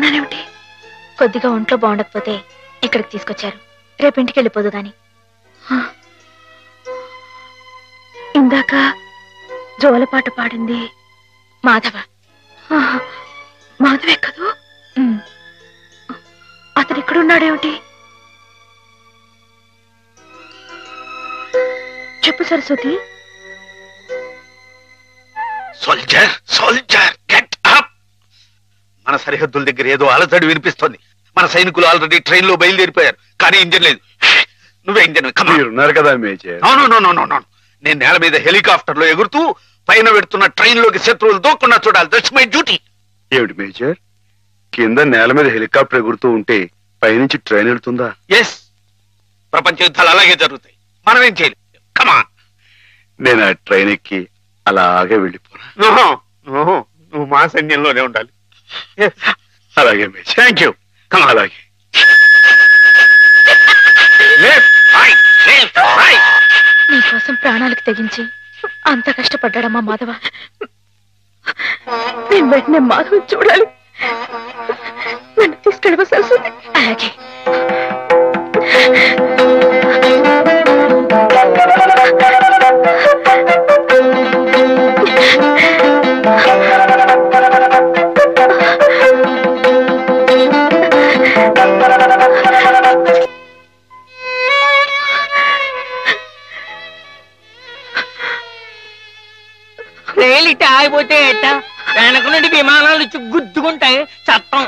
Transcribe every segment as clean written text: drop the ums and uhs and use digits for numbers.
ఉన్నానేమిటి? కొద్దిగా ఒంట్లో బాగుండకపోతే ఇక్కడికి తీసుకొచ్చారు. రేపు ఇంటికి వెళ్ళిపోదు గాని. ఇందాక జోలపాట పాడింది మాధవ. మాధవే కదూ? అతను ఇక్కడున్నాడేమిటి? చెప్పు Saraswati. Soldier soldier get up. మన సరిహద్దుల దగ్గర ఏదో అలజడి వినిపిస్తోంది. మన సైనికులు ఆల్రెడీ ట్రైన్ లో బయలుదేరిపోయారు, కానీ ఇంజన్ లేదు. నువ్వే ఇంజన్ ఉన్నారు కదా మేజర్. నేను నేల మీద హెలికాప్టర్ లో ఎగురుతూ పైన పెడుతున్న ట్రైన్ లోకి శత్రువులు దూకుండా చూడాలి. That's my duty. ఏమిటి మేజర్, కింద నేల మీద హెలికాప్టర్ ఎగురుతూ ఉంటే పైనుంచి ట్రైన్ వెళ్తుందా? ఎస్, ప్రపంచ యుద్ధాలు అలాగే జరుగుతాయి. మనం ఏం చేయలేం. కమాన్. నేను ఆ ట్రైన్ ఎక్కి అలాగే వెళ్ళిపోనా? నువ్వు మా సైన్యంలోనే ఉండాలి. అలాగే మేజర్. Thank you. అలాగే. నీకోసం ప్రాణాలకు తెగించి అంత కష్టపడ్డాడమ్మా మాధవ. నేను వెంటనే మాధవ చూడాలి. నన్ను తీసుకెళ్ళవ సరస్వతి. అలాగే. రైలు ఇట్ట ఆగిపోతే ఎట్ట? వెనక నుండి విమానాలు గుద్దుకుంటాయి. చట్టం.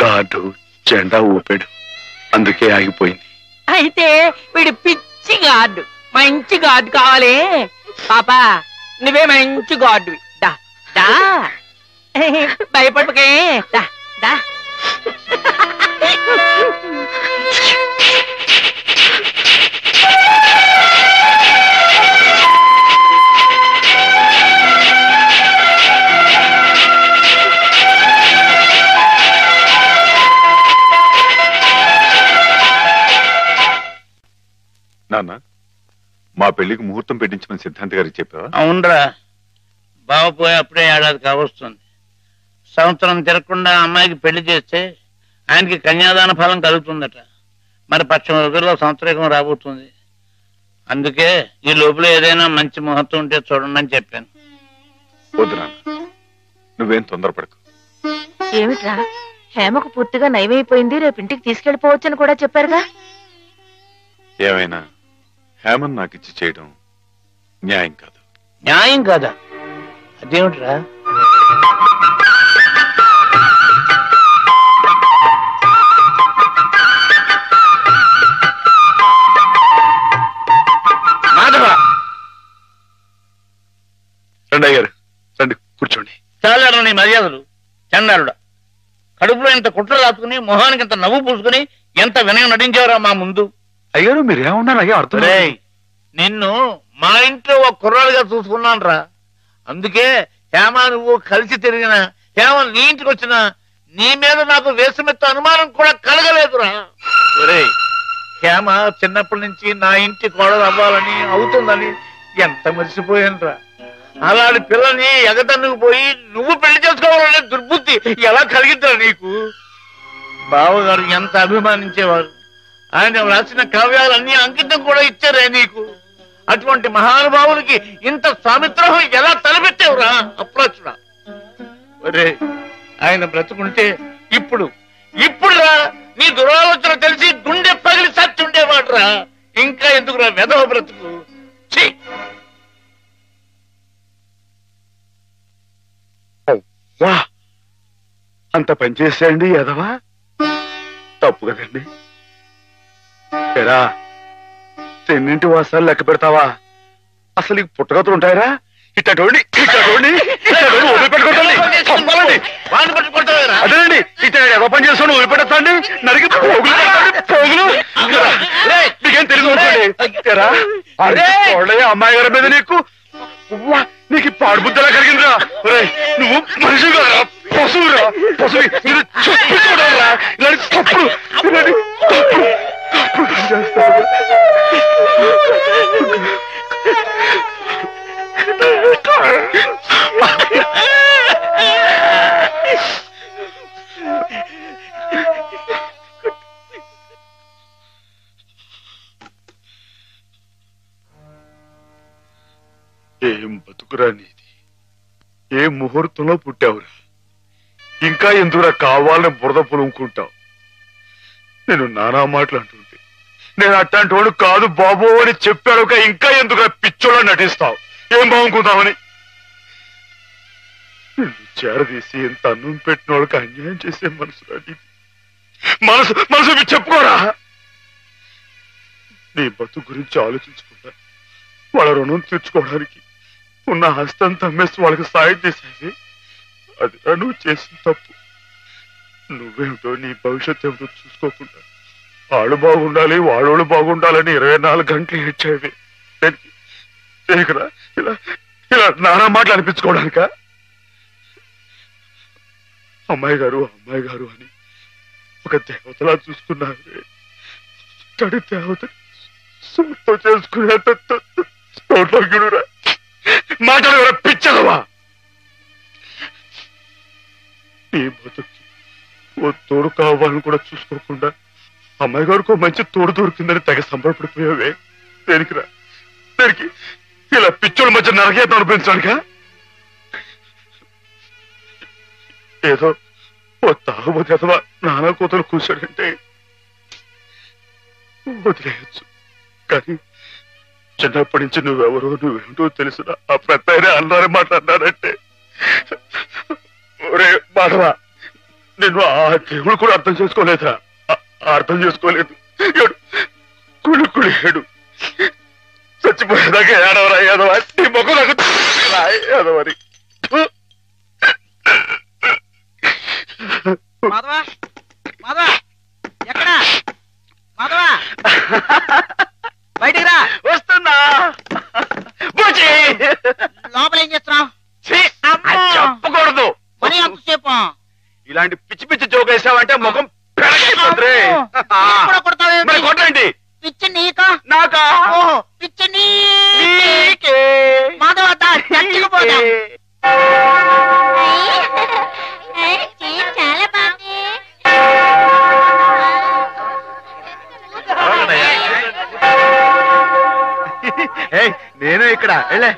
గార్డు జెండా ఊపాడు, అందుకే ఆగిపోయింది. అయితే వీడు పిచ్చి గార్డు. మంచి గార్డు కావాలి. పాపా, నువ్వే మంచి గార్డు. దా దా, భయపడకే. దా దా. నాన్న, మా పెళ్లికి ముహూర్తం పెట్టించమని సిద్ధాంత్ గారికి చెప్పావా? అవునరా, బావ పోయి అప్పుడే ఏడాది కావస్తుంది. సంవత్సరం తిరగకుండా అమ్మాయికి పెళ్లి చేస్తే ఆయనకి కన్యాదాన ఫలం కలుగుతుందట. మరి పక్షం రోజుల్లో సంవత్సరం రాబోతుంది. అందుకే ఈ లోపల ఏదైనా మంచి ముహూర్తం ఉంటే చూడండి అని చెప్పాను. వద్దు నాన్న, నువ్వేం తొందరపడకు. ఏమిట్రా, హేమకు పూర్తిగా నయమైపోయింది, రేపు ఇంటికి తీసుకెళ్లిపోవచ్చని కూడా చెప్పారుగా. ఏమైనా హేమన్ నాకు ఇచ్చి చేయడం న్యాయం కాదు. న్యాయం కాదా? అదేమిట్రా? మాధవ, రండి అయ్యారు, రండి కూర్చోండి. చాలారా నీ మర్యాదలు. చండాలుడా, కడుపులో ఇంత కుట్ర రాసుకుని మొహానికి ఇంత నవ్వు పూసుకుని ఎంత వినయం నటించావురా మా ముందు. అయ్యారు మీరేమన్నారు? అయ్యా అర్థం. నిన్ను మా ఇంట్లో ఒక కుర్రాడుగా చూసుకున్నాను రా. అందుకే హేమ నువ్వు కలిసి తిరిగిన, హేమ నీ ఇంటికి వచ్చిన నీ మీద నాకు వేసమెత్త అనుమానం కూడా కలగలేదురా. ఒరేయ్, హేమ చిన్నప్పటి నుంచి నా ఇంటి కోడలు అవ్వాలని అవుతుందని ఎంత మర్చిపోయాను రా. అలాంటి పిల్లని ఎగతన్నుకు పోయి నువ్వు పెళ్లి చేసుకోవాలనే దుర్బుద్ధి ఎలా కలిగిందిరా నీకు? బావగారు ఎంత అభిమానించేవారు. ఆయన రాసిన కావ్యాలన్నీ అంకితం కూడా ఇచ్చారే నీకు. అటువంటి మహానుభావునికి ఇంత స్వామిత్రోహం ఎలా తలపెట్టావురా అప్రాచుడా? ఒరే, ఆయన బ్రతుకుంటే ఇప్పుడురా నీ దురాలోచన తెలిసి గుండె పగిలి సచ్చి ఉండేవాడురా. ఇంకా ఎందుకురా వెధవ బ్రతుకు? అంత పనిచేసేయండి ఎదవా, తప్పు కదండి. ఎరా, తెన్నింటి వాసాలు లెక్క పెడతావా? అసలు ఈ పుట్టగతులు ఉంటాయరా? ఇట్టండి అదేనండి, ఇట్ట ఎవ పని చేస్తాను వదిలిపెట్టండి. నరికి పోగులు నీకేం తెలుగు అమ్మాయి గారి మీద నీకు పాడు బుద్ధలా కలిగిందిరా. నువ్వు మనిషి కదా, పశువురా, పశువు. మీరు చూడాలరా ఇలాంటి తప్పుడు చేస్తారు. బతుకురా నీది? ఏ ముహూర్తంలో పుట్టావురా? ఇంకా ఎందుకురా కావాలని బురద పులుముకుంటావు? నేను నానా మాటలు అంటుంటే నేను అట్లాంటి వాడు కాదు బాబు అని చెప్పాడు. ఇంకా ఎందుకురా పిచ్చోళ్ళ నటిస్తావు? ఏం బాగుంకుందామని నిన్ను చేరదీసి ఎంత అన్నం పెట్టిన వాళ్ళకి అన్యాయం చేసే మనసురా నీది. మనసు మనసు చెప్పుకోరా. నీ బతుకు గురించి ఆలోచించకుండా వాళ్ళ రుణం తీర్చుకోవడానికి ఉన్న హస్తం తమ్మేసి వాళ్ళకి సాయం చేసేది అది నువ్వు చేసిన తప్పు. నువ్వేమిటో నీ భవిష్యత్తు ఏమిటో చూసుకోకుండా వాళ్ళు బాగుండాలి వాళ్ళోళ్ళు బాగుండాలని 24 గంటలు ఏడ్చేవి. దేనికిరా ఇలా ఇలా నానా మాటలు అనిపించుకోవడానిక? అమ్మాయి గారు అని ఒక దేవతలా చూసుకున్నావే. తడి దేవతని సొంతం చేసుకునేంత సౌభాగ్యుడురా. మాటలు పిచ్చదవా? నీ బతుకి ఓ తోడు కావాలని కూడా చూసుకోకుండా అమ్మాయి గారికి మంచి తోడు దొరికిందని తెగ సంబరపడిపోయావే. దేనికిరా? దేనికి ఇలా పిచ్చోళ్ళ మధ్య నరకేత అనిపించడానిక? ఏదో ఓ తాగుబోతే అథవా నానా కూతురు కూర్చోడంటే వదిలేయచ్చు. కానీ చిన్నప్పటి నుంచి నువ్వెవరో నువ్వేంటో తెలుసునా? ఆ పెద్ద అన్నారని మాట్లాడినారంటే ఒరే మాధవా, నిన్ను ఆ దేవుడు కూడా అర్థం చేసుకోలేదా? అర్థం చేసుకోలేదు. కుళ్ళు చచ్చిపోయేదాకా ఏడవరా ఏదవా? నీ మొక్క నాకు ఏదవని. మాధవా మాధవా ఎక్కడా? మాధవా బయటికి రా. వస్తున్నా. లోపల ఏం చేస్తున్నావు? చెప్పకూడదు. మరి అంతసేపు ఇలాంటి పిచ్చి పిచ్చి జోక్ వేసావంటే ముఖం పెరగైపోద్ది. కొట్టండి. పిచ్చి నీకా నాకా? పిచ్చి నీకే. మాధవ చచ్చిపోతా. చాలా బాగుంది. నేను ఇక్కడ వెళ్ళే.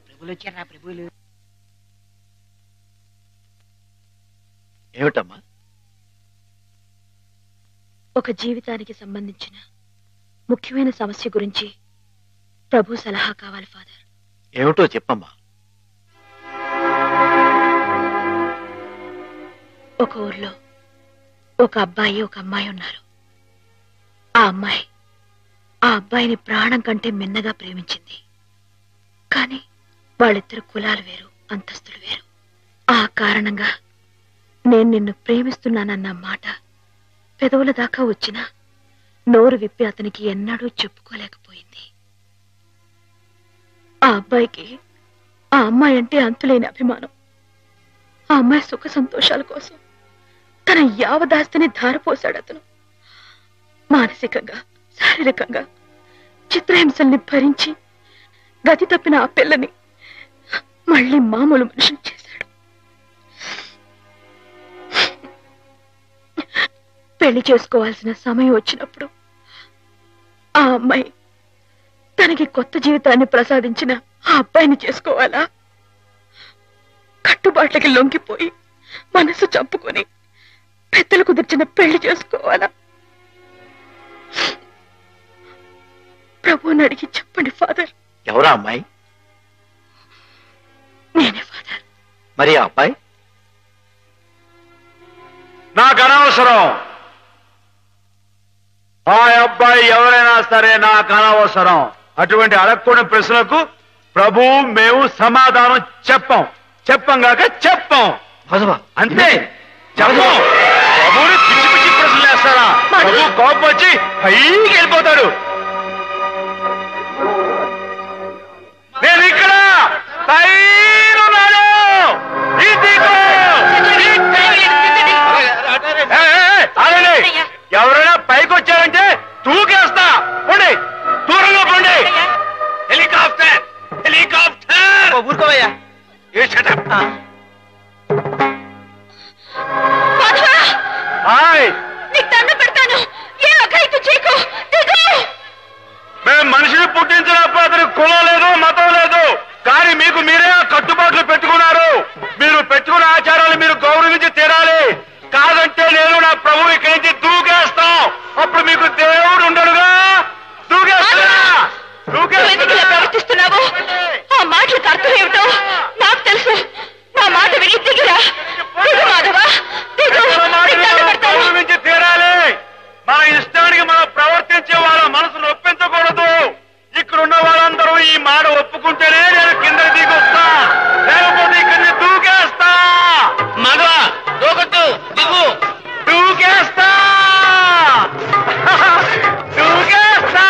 ప్రభులు వచ్చారా? ప్రభులు ఏమిటమ్మా? ఒక జీవితానికి సంబంధించిన ముఖ్యమైన సమస్య గురించి ప్రభు సలహా కావాలి ఫాదర్. ఏమిటో చెప్పమ్మా. ఒక ఊర్లో ఒక అబ్బాయి ఒక అమ్మాయి ఉన్నారు. ఆ అమ్మాయి ఆ అబ్బాయిని ప్రాణం కంటే మిన్నగా ప్రేమించింది. కానీ వాళ్ళిద్దరు కులాలు వేరు, అంతస్తులు వేరు. ఆ కారణంగా నేను నిన్ను ప్రేమిస్తున్నానన్న మాట పెదవుల దాకా వచ్చినా నోరు విప్పి అతనికి ఎన్నడూ చెప్పుకోలేకపోయింది. ఆ అబ్బాయికి ఆ అమ్మాయి అంటే అంతులేని అభిమానం. ఆ అమ్మాయి సుఖ సంతోషాల కోసం తన యావదాస్తిని ధారపోశాడు అతను. మానసికంగా శారీరకంగా చిత్రహింసల్ని భరించి గతి తప్పిన ఆ పిల్లని మళ్ళీ మామూలు మనిషిని చేశాడు. పెళ్లి చేసుకోవాల్సిన సమయం వచ్చినప్పుడు ఆ అమ్మాయి తనకి కొత్త జీవితాన్ని ప్రసాదించిన ఆ అబ్బాయిని చేసుకోవాలా? కట్టుబాట్లకి లొంగిపోయి మనసు చంపుకొని పెద్దలు కుదిర్చిన పెళ్లి చేసుకోవాలా? ప్రభువుని అడిగి చెప్పండి ఫాదర్. ఎవరా అమ్మాయి? నేనే ఫాదర్. మరి ఆ అబ్బాయి? నాకు అనవసరం. ఆ అబ్బాయి ఎవరైనా సరే నాకు అనవసరం. అటువంటి అడగకూడని ప్రశ్నలకు ప్రభు మేము సమాధానం చెప్పంగాక చెప్పం. అంతే. చెప్పం. ప్రభుని పిచ్చి పిచ్చి ప్రశ్నలు వేస్తారా? ప్రభు కోపం వచ్చి పైకి వెళ్ళిపోతాడు. నేను ఇక్కడ పైనున్నాను. ఎవరైనా పైకి వచ్చారంటే తూకేస్తా. పోండి, దూరంగా పోండి. హెలికాప్టర్ నీకు దండం పెడతాను. ఏ అఘాయితీ చేయకు. దిగు. మేము మనిషిని పుట్టించినప్పుడు అతనికి కులం లేదు, మతం లేదు. కానీ మీకు మీరే కట్టుబాట్లు పెట్టుకున్నారు. మీరు పెట్టుకున్న ఆచారాలు మీరు గౌరవించి తీరాలి. కాదంటే నేను నా ప్రభు ఇక్కడి నుంచి దూకేస్తాం. అప్పుడు మీకు దేవుడు ఉండడుగా. ప్రవర్తిస్తున్నావు. ఆ మాటలకు అర్థం ఏమిటో నాకు తెలుసు. నా మాట విని దిగిరా. దిగు మాధవా, దిగు. గౌరవించి తీరాలి. మా ఇష్టానికి మనం ప్రవర్తించే వాళ్ళ మనసును ఒప్పించకూడదు. ఇక్కడున్న వాళ్ళందరూ ఈ మాట ఒప్పుకుంటేనే నేను కింద దిగొస్తా, లేకపోతే ఇక్కడిని దూకేస్తా. మగవా దూకొద్దు, దిగు. దూకేస్తా దూకేస్తా.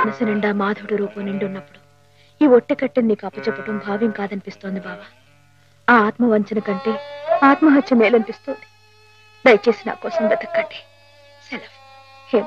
మనసు నిండా మాధవుడు రూపం నిండున్నప్పుడు ఈ ఒట్టె కట్టెని నీకు అప్పచెప్పటం భావ్యం కాదనిపిస్తోంది బావా. ఆ ఆత్మవంచన కంటే ఆత్మహత్య మేలనిపిస్తోంది. దయచేసి నా కోసం వెతక్కండి. సెలవు. హేమ.